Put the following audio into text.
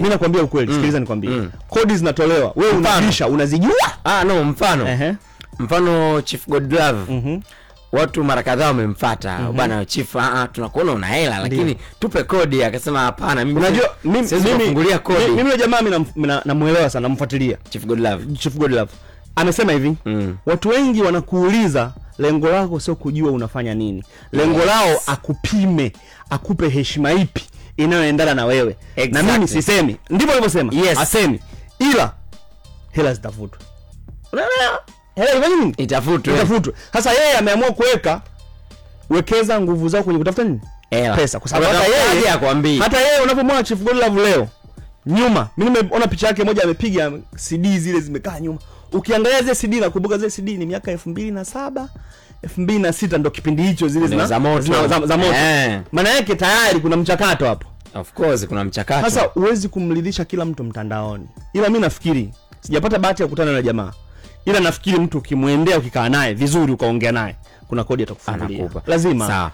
Mimi nakwambia ukweli, sikiliza nikwambie. Kodi zinatolewa, wewe unabisha, unazijua? No, mfano Chief Godlove. Watu mara kadhaa wamemfuata, bwana Chief, tunakuona una hela lakini tupe kodi. Akasema hapana, mimi unajua siwezi kufungulia kodi. Mimi yule jamaa mimi namuelewa sana, namfuatilia Chief Godlove. Amesema hivi, watu wengi wanakuuliza lengo lako sio kujua unafanya nini. Lengo lao akupime, akupe heshima ipi inayoendana na wewe. Na mimi sisemi, ndivyo alivyosema. Asemi ila hela zitafutwa. Unaelewa? Hela nini? Itafutwe. Sasa yeye ameamua wekeza nguvu zako kwenye kutafuta nini? Pesa. Kwa sababu hata yeye unapomwona Chief Godlove leo nyuma, mimi nimeona picha yake moja amepiga CD zile zimekaa nyuma. Ukiangalia zile CD na kumbuka zile CD ni miaka 2007, 2006 ndo kipindi hicho zile za moto. Maana yake tayari kuna mchakato hapo. Of course kuna mchakato. Sasa huwezi kumridhisha kila mtu mtandaoni. Ila mimi nafikiri sijapata bahati ya kukutana na jamaa. Ila nafikiri mtu ukimwendea ukikaa naye vizuri ukaongea naye kuna kodi atakufungulia. Lazima. Sawa.